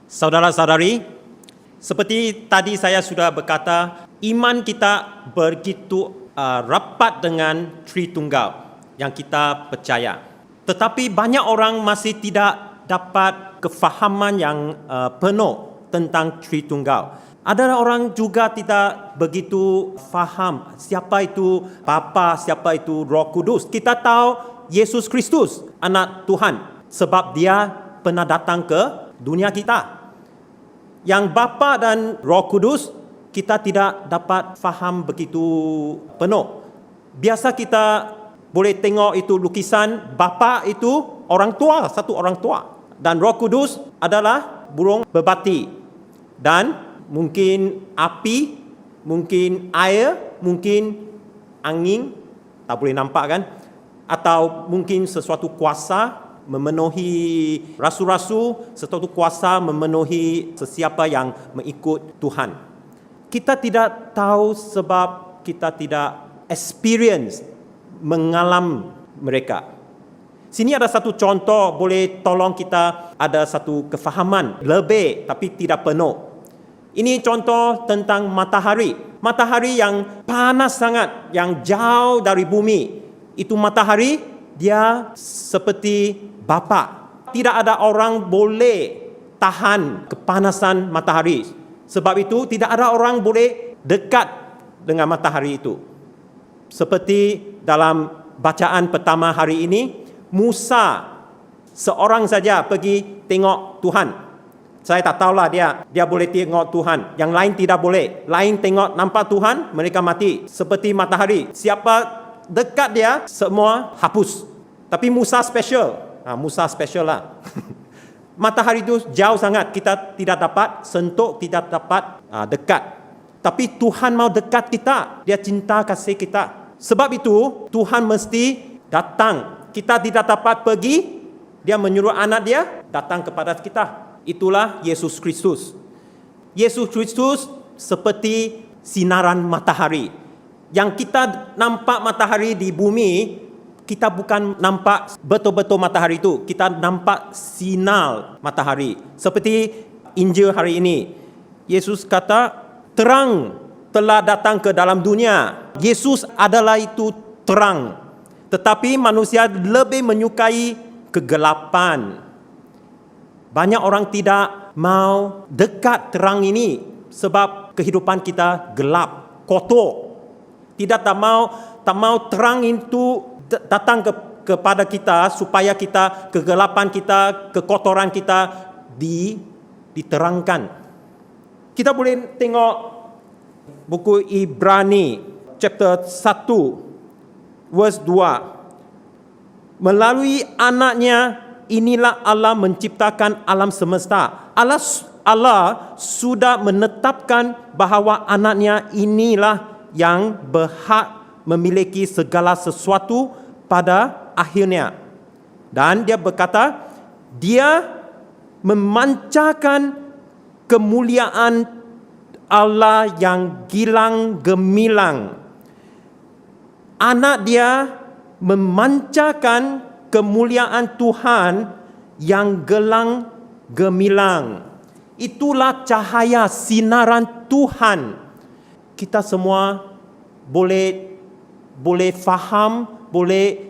Saudara-saudari, seperti tadi saya sudah berkata, iman kita begitu rapat dengan Tritunggal yang kita percaya. Tetapi banyak orang masih tidak dapat kefahaman yang penuh tentang Tritunggal. Ada orang juga tidak begitu faham siapa itu Bapa, siapa itu Roh Kudus. Kita tahu Yesus Kristus, anak Tuhan, sebab dia pernah datang ke dunia kita. Yang Bapa dan Roh Kudus kita tidak dapat faham begitu penuh. Biasa kita boleh tengok itu lukisan Bapa itu orang tua, satu orang tua, dan Roh Kudus adalah burung berbati, dan mungkin api, mungkin air, mungkin angin, tak boleh nampak kan, atau mungkin sesuatu kuasa memenuhi rasul-rasul, sesuatu kuasa memenuhi sesiapa yang mengikut Tuhan. Kita tidak tahu sebab kita tidak experience, mengalami mereka. Sini ada satu contoh boleh tolong kita ada satu kefahaman lebih tapi tidak penuh. Ini contoh tentang matahari. Matahari yang panas sangat, yang jauh dari bumi. Itu matahari, dia seperti Bapa. Tidak ada orang boleh tahan kepanasan matahari. Sebab itu tidak ada orang boleh dekat dengan matahari itu. Seperti dalam bacaan pertama hari ini, Musa seorang saja pergi tengok Tuhan. Saya tak tahulah dia boleh tengok Tuhan. Yang lain tidak boleh. Lain tengok nampak Tuhan, mereka mati. Seperti matahari. Siapa dekat dia, semua hapus. Tapi Musa special. Musa special lah. Matahari itu jauh sangat, kita tidak dapat sentuh, tidak dapat dekat. Tapi Tuhan mau dekat kita, dia cinta kasih kita. Sebab itu Tuhan mesti datang. Kita tidak dapat pergi, dia menyuruh anak dia datang kepada kita. Itulah Yesus Kristus. Yesus Kristus seperti sinaran matahari. Yang kita nampak matahari di bumi, kita bukan nampak betul-betul matahari itu. Kita nampak sinar matahari. Seperti Injil hari ini. Yesus kata, terang telah datang ke dalam dunia. Yesus adalah itu terang. Tetapi manusia lebih menyukai kegelapan. Banyak orang tidak mau dekat terang ini. Sebab kehidupan kita gelap, kotor. Tak mau terang itu datang kepada kita supaya kita kegelapan kita, kekotoran kita diterangkan. Kita boleh tengok buku Ibrani chapter 1 verse 2. Melalui anaknya inilah Allah menciptakan alam semesta. Allah sudah menetapkan bahawa anaknya inilah yang berhak memiliki segala sesuatu pada akhirnya. Dan dia berkata, dia memancarkan kemuliaan Allah yang gilang gemilang. Anak dia memancarkan kemuliaan Tuhan yang gelang gemilang. Itulah cahaya sinaran Tuhan. Kita semua boleh faham,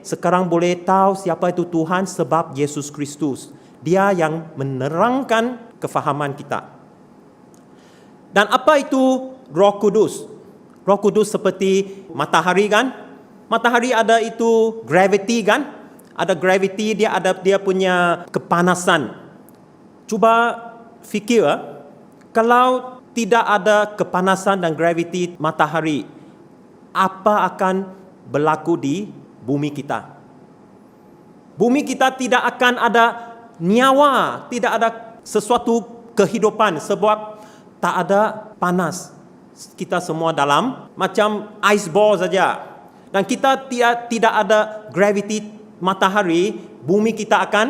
sekarang boleh tahu siapa itu Tuhan sebab Yesus Kristus. Dia yang menerangkan kefahaman kita. Dan apa itu Roh Kudus? Roh Kudus seperti matahari kan? Matahari ada itu gravity kan? Ada gravity, dia ada dia punya kepanasan. Cuba fikir, kalau tidak ada kepanasan dan gravity matahari, apa akan berlaku di bumi kita? Bumi kita tidak akan ada nyawa, tidak ada sesuatu kehidupan sebab tak ada panas. Kita semua dalam macam ice ball saja. Dan kita tidak ada gravity matahari, bumi kita akan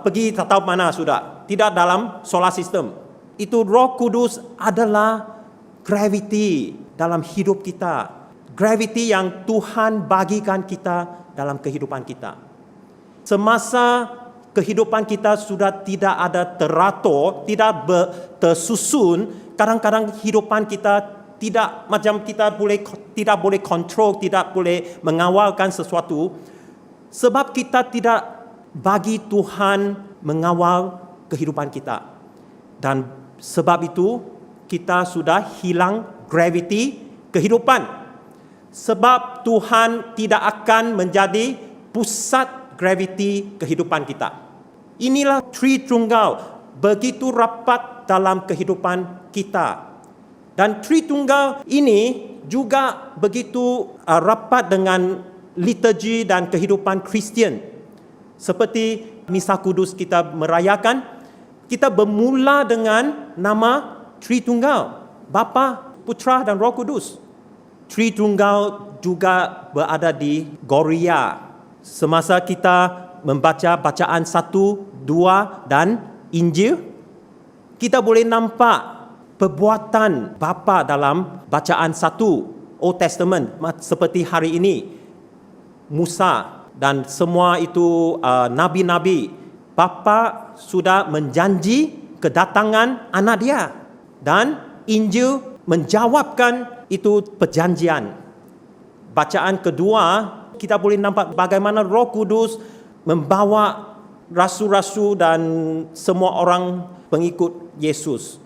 pergi tak tahu mana sudah. Tidak dalam solar system. Itu Roh Kudus adalah gravity dalam hidup kita. Gravity yang Tuhan bagikan kita dalam kehidupan kita. Semasa kehidupan kita sudah tidak ada teratur, tidak tersusun. Kadang-kadang kehidupan kita tidak macam tidak boleh kontrol, tidak boleh mengawalkan sesuatu. Sebab kita tidak bagi Tuhan mengawal kehidupan kita. Dan sebab itu kita sudah hilang graviti kehidupan. Sebab Tuhan tidak akan menjadi pusat graviti kehidupan kita. Inilah Tritunggal begitu rapat dalam kehidupan kita. Dan Tritunggal ini juga begitu rapat dengan liturgi dan kehidupan Kristian. Seperti Misa Kudus kita merayakan, kita bermula dengan nama Tritunggal, Bapa, Putra dan Roh Kudus. Tritunggal juga berada di Gloria. Semasa kita membaca bacaan 1, 2 dan Injil, kita boleh nampak perbuatan Bapa dalam bacaan 1 Old Testament seperti hari ini. Musa dan semua itu nabi-nabi, Bapa sudah menjanji kedatangan anak dia, dan Injil menjawabkan itu perjanjian. Bacaan kedua, kita boleh nampak bagaimana Roh Kudus membawa rasul-rasul dan semua orang pengikut Yesus.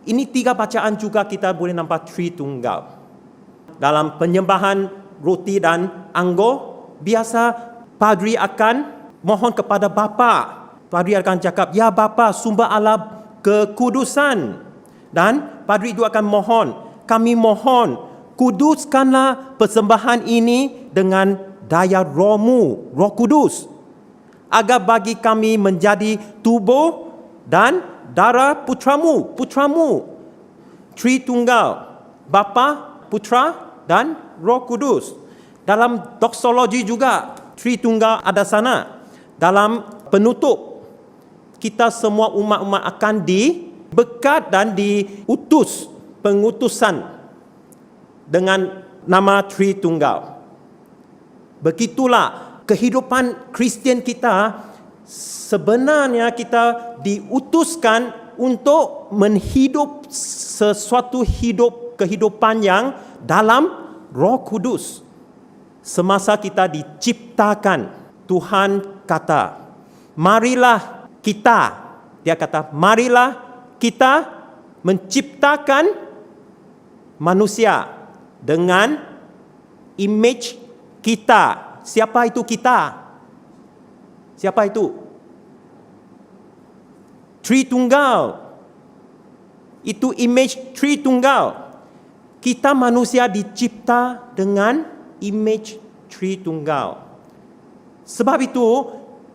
Ini 3 bacaan juga kita boleh nampak Tritunggal. Dalam penyembahan roti dan anggur, biasa padri akan mohon kepada Bapa. Padri akan cakap, "Ya Bapa, sumber Allah kekudusan." Dan padri itu akan mohon, "Kami mohon, kuduskanlah persembahan ini dengan daya Roh-Mu, Roh Kudus, agar bagi kami menjadi tubuh dan darah Putramu." Tritunggal, Bapa, Putra dan Roh Kudus. Dalam doksologi juga Tritunggal ada sana. Dalam penutup, kita semua umat-umat akan diberkat dan diutus, pengutusan dengan nama Tritunggal. Begitulah kehidupan Kristian kita. Sebenarnya kita diutuskan untuk menghidup sesuatu kehidupan yang dalam Roh Kudus. Semasa kita diciptakan, Tuhan kata, "Marilah kita," dia kata, "marilah kita menciptakan manusia dengan image kita." Siapa itu kita? Siapa itu? Tritunggal. Itu image Tritunggal. Kita manusia dicipta dengan image Tritunggal. Sebab itu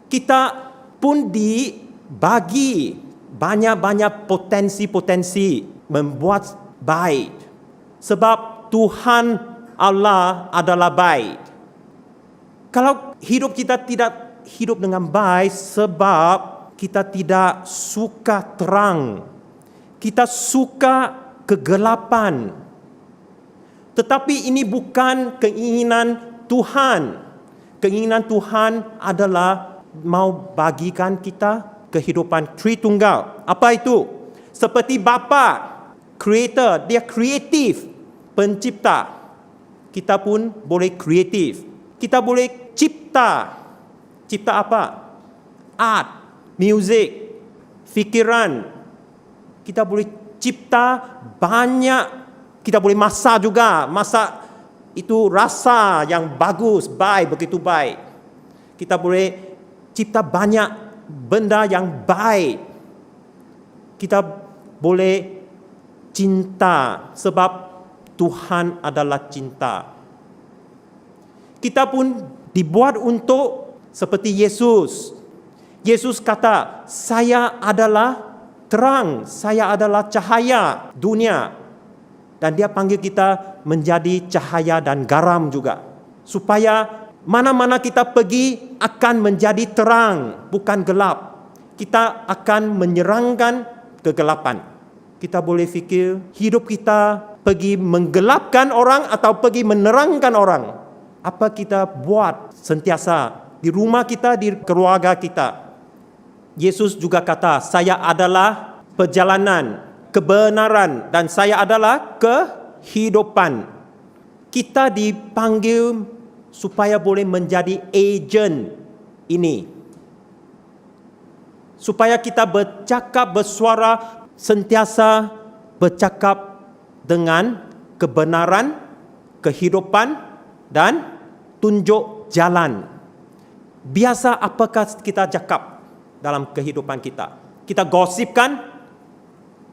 kita pun dibagi banyak-banyak potensi-potensi membuat baik. Sebab Tuhan Allah adalah baik. Kalau hidup kita tidak hidup dengan baik sebab kita tidak suka terang, kita suka kegelapan. Tetapi ini bukan keinginan Tuhan. Keinginan Tuhan adalah mau bagikan kita kehidupan Tritunggal. Apa itu? Seperti Bapa, creator, dia kreatif, pencipta. Kita pun boleh kreatif. Kita boleh cipta. Cipta apa? Art, music, fikiran. Kita boleh cipta banyak. Kita boleh masak juga. Masak itu rasa yang bagus, baik, begitu baik. Kita boleh cipta banyak benda yang baik. Kita boleh cinta sebab Tuhan adalah cinta. Kita pun dibuat untuk seperti Yesus. Yesus kata, "Saya adalah terang, saya adalah cahaya dunia." Dan dia panggil kita menjadi cahaya dan garam juga. Supaya mana-mana kita pergi akan menjadi terang, bukan gelap. Kita akan menyerangkan kegelapan. Kita boleh fikir hidup kita pergi menggelapkan orang atau pergi menerangkan orang. Apa kita buat sentiasa di rumah kita, di keluarga kita. Yesus juga kata, saya adalah perjalanan, kebenaran, dan saya adalah kehidupan. Kita dipanggil supaya boleh menjadi agent ini. Supaya kita bercakap, bersuara, sentiasa bercakap dengan kebenaran, kehidupan, dan tunjuk jalan. Biasa apakah kita cakap dalam kehidupan kita? Kita gosipkan?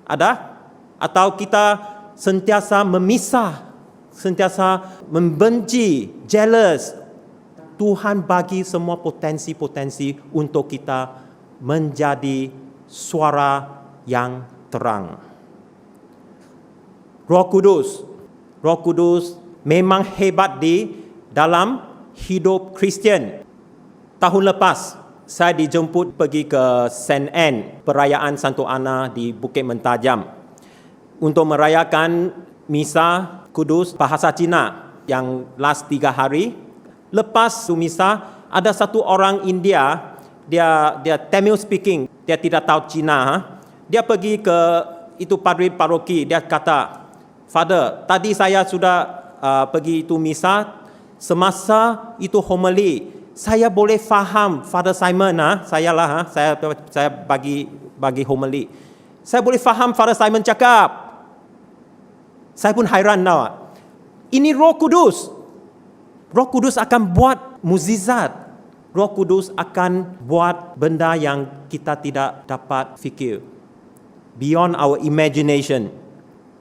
Ada? Atau kita sentiasa memisah, sentiasa membenci, jealous? Tuhan bagi semua potensi-potensi untuk kita menjadi suara yang terang. Roh Kudus memang hebat di dalam hidup Kristian. Tahun lepas, saya dijemput pergi ke Saint Anne, perayaan Santo Ana di Bukit Mentajam, untuk merayakan Misa Kudus bahasa Cina yang last 3 hari. Lepas misa, ada satu orang India, dia Tamil speaking, dia tidak tahu Cina. Dia pergi ke itu padri paroki, dia kata, Father, tadi saya sudah pergi itu misa, semasa itu homily, saya boleh faham Father Simon, saya bagi homily. Saya boleh faham Father Simon cakap. Saya pun hairan tahu. Ini Roh Kudus. Roh Kudus akan buat mukjizat. Roh Kudus akan buat benda yang kita tidak dapat fikir. Beyond our imagination.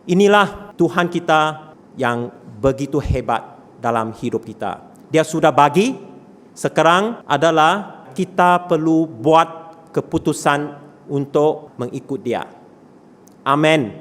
Inilah Tuhan kita yang begitu hebat dalam hidup kita. Dia sudah bagi. Sekarang adalah kita perlu buat keputusan untuk mengikut dia. Amin.